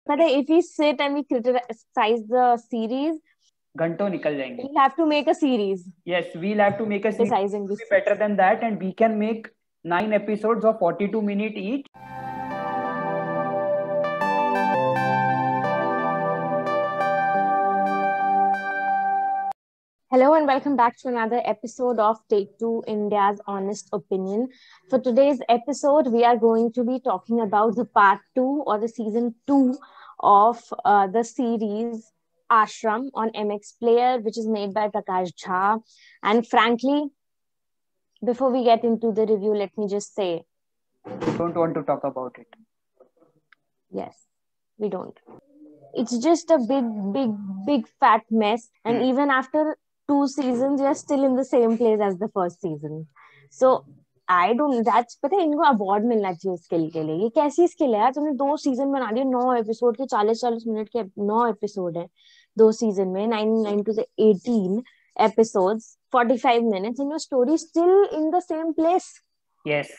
पता है, if we sit and we criticize the series, घंटों निकल जाएंगे. we'll have to make a series. Yes, we'll have to make a series criticizing this. better than that, and we can make 9 episodes of 42 minutes each. Hello and welcome back to another episode of Take Two, India's Honest Opinion. For today's episode, we are going to be talking about the part 2 or the season 2 of the series Ashram on MX Player, which is made by Prakash Jha. And frankly, before we get into the review, let me just say, we don't want to talk about it. Yes, we don't. It's just a big fat mess. And even after 2 seasons, you're still in the same place as the first season. So I don't, that's, पता है इनको award मिलना चाहिए skill के लिए. ये कैसी skill है यार, तुमने 2 सीजन बना दिए, 9 एपिसोड के 40 मिनट के 9 एपिसोड है 2 सीजन में, 9 to 18 episodes, 45 minutes, and your story still in the same place. Yes.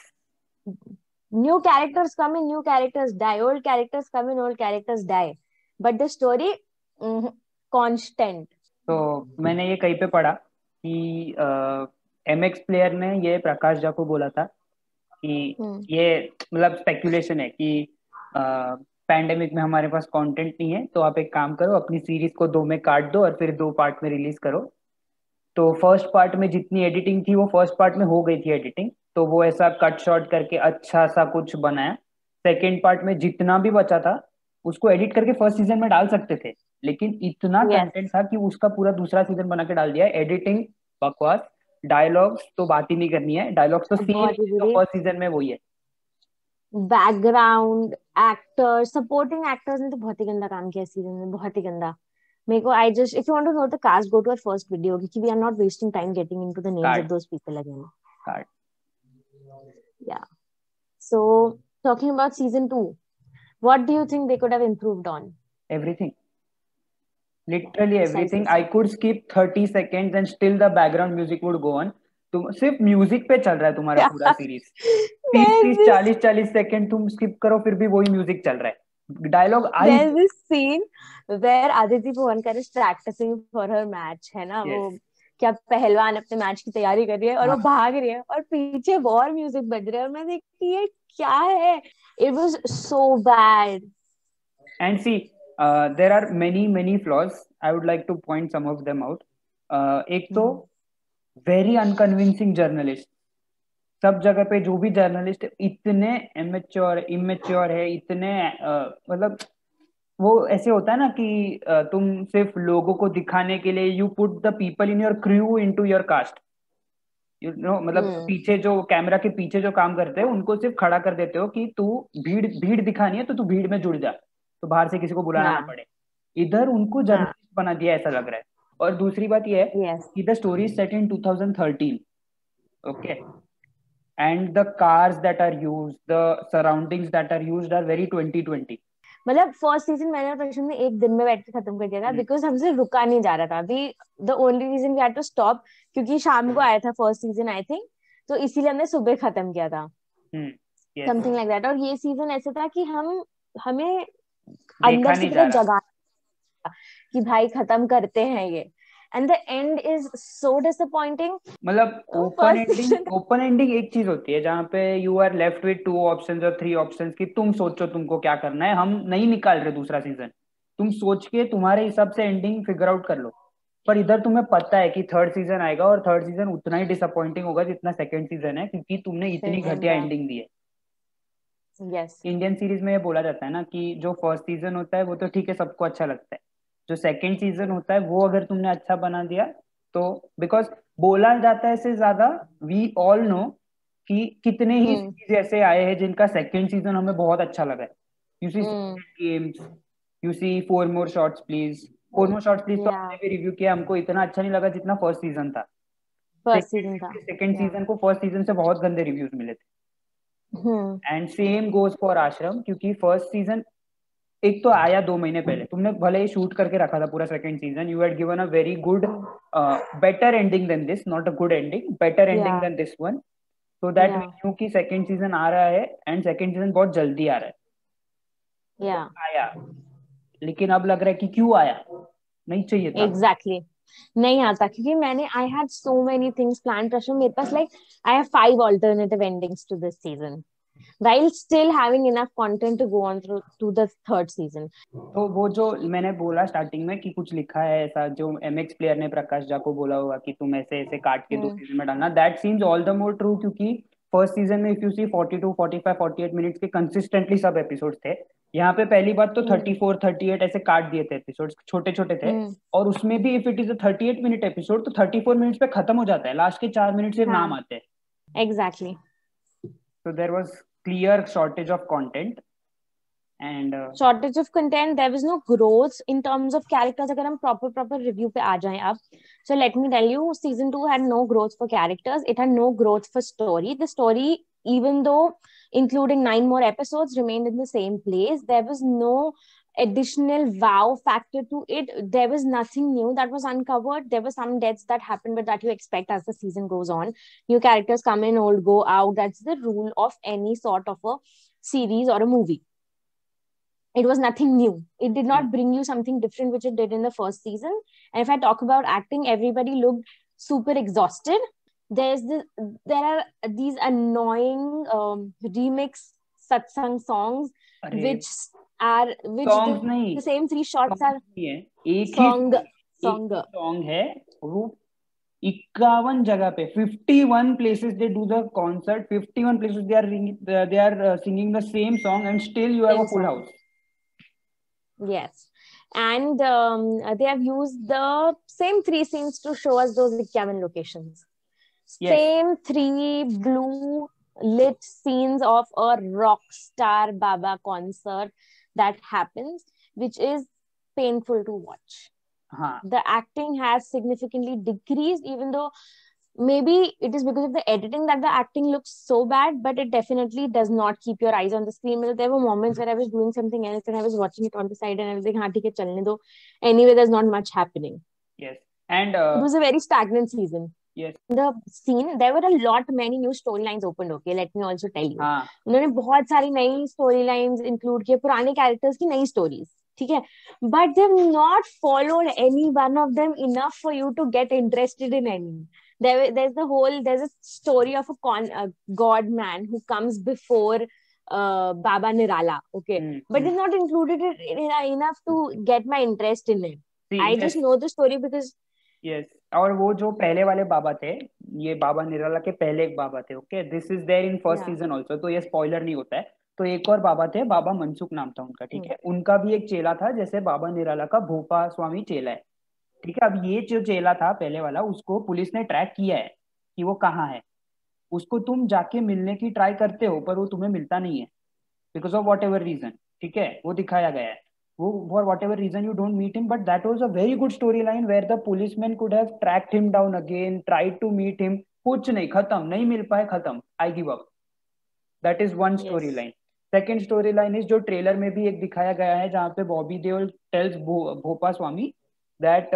New characters come in, new characters die. Old characters come in, old characters die. But the story, constant. तो मैंने ये कहीं पे पढ़ा कि MX player ने ये प्रकाश झा को बोला था कि ये मतलब स्पेकुलेशन है कि पैंडेमिक में हमारे पास कंटेंट नहीं है, तो आप एक काम करो, अपनी सीरीज को 2 में काट दो और फिर 2 पार्ट में रिलीज करो. तो फर्स्ट पार्ट में जितनी एडिटिंग थी वो फर्स्ट पार्ट में हो गई थी एडिटिंग, तो वो ऐसा कट शॉट करके अच्छा सा कुछ बनाया. सेकेंड पार्ट में जितना भी बचा था उसको एडिट करके फर्स्ट सीजन में डाल सकते थे, लेकिन इतना कंटेंट था कि उसका पूरा दूसरा सीजन बना के डाल दिया. एडिटिंग बकवास, डायलॉग्स तो बात ही नहीं करनी है, डायलॉग्स तो सेम फर्स्ट सीजन में वही है. बैकग्राउंड एक्टर्स, सपोर्टिंग एक्टर्स ने तो बहुत ही गंदा काम किया सीजन में, बहुत ही गंदा. मेरे को I just, if you want to know the cast, go to our first video, क्योंकि we are not wasting time getting into the names of those people again. Yeah so talking about season 2, what do you think they could have improved on? Everything. Literally everything. I could skip 30 seconds and still the background music would go on. तुम सिर्फ music पे चल रहा है तुम्हारा पूरा series. 30-40 second तुम skip करो फिर भी वही म्यूजिक चल रहा है. Dialogue I. There's this scene where Aditi Bhuvankar is practicing for her match, है ना? वो क्या पहलवान अपने मैच की तैयारी कर रही है और वो भाग रही है और पीछे वॉर म्यूजिक बज रहा है और मैं देखती ये क्या है. It was so bad. And see, there are many flaws. I would like to point some of them out. एक तो very unconvincing journalist. सब जगह पे जो भी जर्नलिस्ट इतने इमेच्योर है, इतने मतलब वो ऐसे होता है ना कि तुम सिर्फ लोगों को दिखाने के लिए you put the people in your crew into your cast, you know, मतलब पीछे जो कैमरा के पीछे जो काम करते हैं उनको सिर्फ खड़ा कर देते हो कि तू भीड़ दिखानी है तो तू भीड़ में जुड़ जा, तो बाहर से किसी को बुलाना ना पड़े. इधर उनको जर्नलिस्ट बना दिया ऐसा लग रहा है. और दूसरी बात ये है कि the story is set in 2013. Okay, and the cars that are used, the surroundings that are used are very 2020. मतलब फर्स्ट सीजन मैंने प्रश्न में एक दिन में बैठ के खत्म कर दिया था, बिकॉज हमसे रुका नहीं जा रहा था. अभी the only reason we had to stop क्योंकि शाम को आया था फर्स्ट सीजन आई थिंक, तो इसीलिए हमने सुबह खत्म किया था, समथिंग लाइक दैट. और ये सीजन ऐसा था कि हमें अंदर से जगा कि भाई खत्म करते हैं ये. And the end is so disappointing. मतलब ओपन एंडिंग एक चीज होती है जहाँ पे you are left with 2 options और 3 options कि तुम सोचो तुमको क्या करना है. हम नहीं निकाल रहे दूसरा सीजन, तुम सोच के तुम्हारे हिसाब से एंडिंग फिगर आउट कर लो. पर इधर तुम्हें पता है कि थर्ड सीजन आएगा और थर्ड सीजन उतना ही डिसअपॉइंटिंग होगा जितना सेकंड सीजन है, क्योंकि तुमने इतनी घटिया एंडिंग दी है. इंडियन सीरीज में ये बोला जाता है ना कि जो फर्स्ट सीजन होता है वो तो ठीक है, सबको अच्छा लगता है. जो सेकंड सीजन होता है वो अगर तुमने अच्छा बना दिया तो, बिकॉज बोला जाता है इससे ज्यादा वी ऑल नो कि कितने ही सीरीज ऐसे आए हैं जिनका सेकंड सीजन हमें बहुत अच्छा लगा है. You see games, you see 4 More Shots Please. 4 More Shots Please तो हमने भी रिव्यू किया, हमको इतना अच्छा नहीं लगा जितना फर्स्ट सीजन था. सेकंड सीजन को फर्स्ट सीजन से बहुत गंदे रिव्यूज मिले थे. एंड सेम गोज फॉर आश्रम, क्योंकि फर्स्ट सीजन एक तो आया 2 महीने पहले, तुमने भले ही शूट करके रखा था पूरा second season, you had given a very good better ending than this, not a good ending, better ending than this one, so that we knew कि सेकंड सीजन आ रहा है एंड सेकंड सीजन बहुत जल्दी आ रहा है. आया लेकिन अब लग रहा है कि क्यों आया, नहीं चाहिए था। एग्जैक्टली नहीं आता, क्योंकि मैंने I had so many things plan प्रश्न, मेरे पास like I have 5 alternative endings to this season while still having enough content to go on through to the third season. तो वो जो मैंने बोला स्टार्टिंग में कि कुछ लिखा है ऐसा, जो एमएक्स प्लेयर ने प्रकाश झा को बोला होगा कि तुम ऐसे ऐसे काट के 2 सीजन में डालना, that seems all the more true, क्योंकि फर्स्ट सीजन में इफ यू सी 42 45 48 मिनट्स के कंसिस्टेंटली सब एपिसोड्स थे। यहाँ पे पहली बात तो 34 38 ऐसे काट दिए थे एपिसोड्स, छोटे छोटे थे। और उसमें भी if it is a 38 minute episode तो 34 मिनट्स पे खत्म हो जाता है, लास्ट के 4 मिनट सिर्फ नाम आते हैं। Exactly So there was clear shortage of content and shortage of content. There was no growth in terms of characters. अगर हम proper review पे आ जाएं अब, so let me tell you, season 2 had no growth for characters. It had no growth for story. The story, even though including 9 more episodes, remained in the same place. There was no additional wow factor to it. There was nothing new that was uncovered. There were some deaths that happened, but that you expect as the season goes on. New characters come in, old go out. That's the rule of any sort of a series or a movie. It was nothing new. It did not bring you something different, which it did in the first season. And if I talk about acting, everybody looked super exhausted. There are these annoying remix satsang songs, which songs नहीं, the same 3 shots are एक song song है वो 51 जगह पे, 51 places they do the concert, 51 places they are singing the same song and still you have a full house. Yes. And they have used the same 3 scenes to show us those 51 locations. Yes. Same 3 blue lit scenes of a rock star Baba concert that happens, which is painful to watch. The acting has significantly decreased, even though maybe it is because of the editing that the acting looks so bad, but it definitely does not keep your eyes on the screen. There were moments where I was doing something else and I was watching it on the side and I was like, haan, theek hai, chalne do. Anyway, there's not much happening. Yes. And it was a very stagnant season. Yes. The scene, there were many new storylines opened. Okay, let me also tell you. उन्होंने बहुत सारी नई storylines include किए, पुराने characters की नई stories. ठीक है, but they've not followed any one of them enough for you to get interested in any. There's a story of a god man who comes before Baba Nirala. Okay, but it's not included enough to get my interest in it. I just know the story because yes. और वो जो पहले वाले बाबा थे, ये बाबा निराला के पहले एक बाबा थे. Okay, this is there in first season also, तो ये स्पॉइलर नहीं होता है. तो एक और बाबा थे, बाबा मनसुख नाम था उनका. ठीक है, उनका भी एक चेला था, जैसे बाबा निराला का भोपा स्वामी चेला है. ठीक है, अब ये जो चेला था पहले वाला, उसको पुलिस ने ट्रैक किया है कि वो कहाँ है. उसको तुम जाके मिलने की ट्राई करते हो, पर वो तुम्हें मिलता नहीं है because of whatever reason. ठीक है, वो दिखाया गया है. For whatever reason you don't meet him, but that was a very good storyline where the policeman could have tracked him down again, tried to meet him. कुछ नहीं, खत्म, नहीं मिल पाए, खत्म, I give up. That is one storyline. Second storyline is जो trailer में भी एक दिखाया गया है, जहाँ पे बॉबी देओल टेल्स भोपा स्वामी that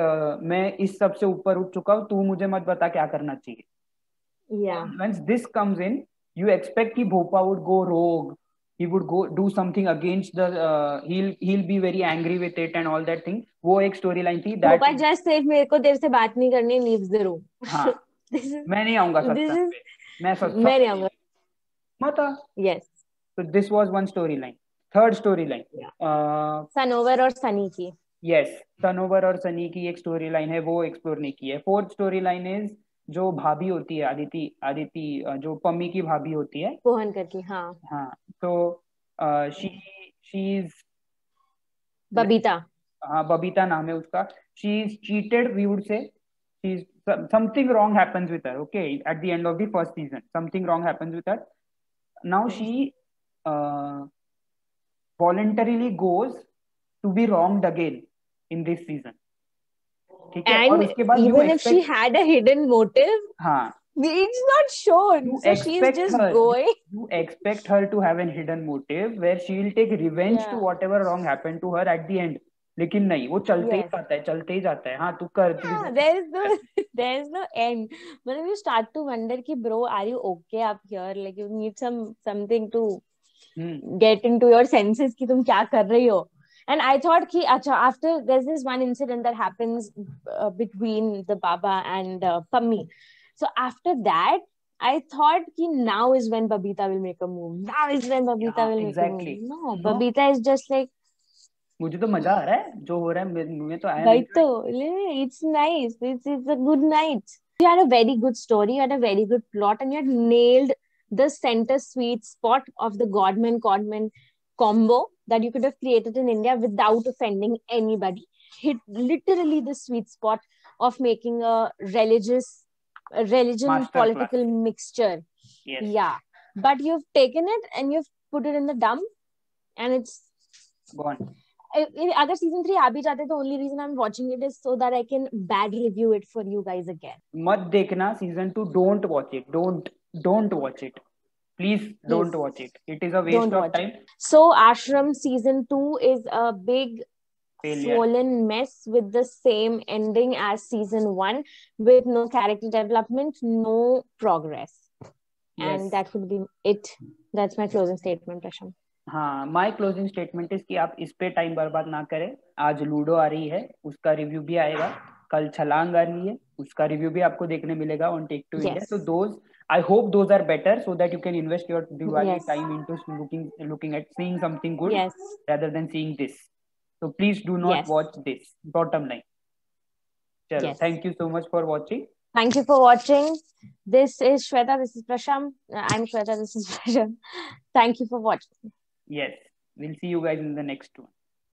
मैं इस सब से ऊपर उठ चुका हूँ, तू मुझे मत बता क्या करना चाहिए. Yeah. Once this comes in, you expect कि भोपा would go rogue. He would go do something against the he'll be very angry with it and all that thing. वो एक storyline थी. भोपा just said मेरे को देर से बात नहीं करनी, leaves the room. हाँ, मैं नहीं आऊँगा सत्संग पे, मैं नहीं आऊँगा. मत आ. Yes. So this was one storyline. Third storyline. सनोवर और सनी की. Yes, सनोवर और सनी की एक storyline है, वो explore नहीं की है. Fourth storyline is जो भाभी होती है, आदिति जो पम्मी की भाभी होती है, पोहन करके. हाँ, तो she is बबीता. हाँ, बबीता नाम है उसका. she is cheated, we would say. Something wrong happens with her. Okay, at the end of the first season, something wrong happens with her. Now she voluntarily goes to be wronged again in this season. And even if she had a hidden motive, it's not shown. So she's just going. You expect her to have a hidden motive where she will take revenge to whatever wrong happened to her at the end. लेकिन नहीं, वो चलते ही जाता है. हाँ, तू कर. There is no end. मतलब you start to wonder कि bro, are you okay up here? Like you need something to get into your senses कि तुम क्या कर रही हो. And I thought ki acha, after there's this one incident that happens between the Baba and Pammi. So after that, I thought ki now is when Babita will make a move. Now is when Babita Yeah, will make a move. exactly. No, No, Babita is just like, मुझे तो मजा आ रहा है जो हो रहा है मैं तो I am right to, it's nice. It's a good night. You had a very good story, you had a very good plot, and you had nailed the center sweet spot of the Godman Codman combo that you could have created in India without offending anybody. Hit literally the sweet spot of making a religion master class. political mixture. Yes. Yeah. But you've taken it and you've put it in the dump, and it's Gone. अगर season 3 आ भी जाते, the only reason I'm watching it is so that I can bad review it for you guys again. मत देखना season 2. Don't watch it. Don't watch it. Please don't Please. watch it. It is a waste Don't of watch time. So Ashram season 2 is a big Failure. swollen mess with the same ending as season 1, with no character development, no progress. Yes. And that would be it. That's my closing statement, Prasham. हाँ, my closing statement is कि आप इस पे time बर्बाद ना करें. आज ludo आ रही है, उसका रिव्यू भी आएगा. कल छलांग आ रही है, उसका रिव्यू भी आपको देखने मिलेगा on take two India. So those, I hope those are better so that you can invest your Diwali time into looking at seeing something good rather than seeing this. So please do not watch this. Bottom line. Chalo, thank you so much for watching. Thank you for watching. This is Shweta. This is Prasham. I'm Shweta. This is Prasham. Thank you for watching. Yes. We'll see you guys in the next one.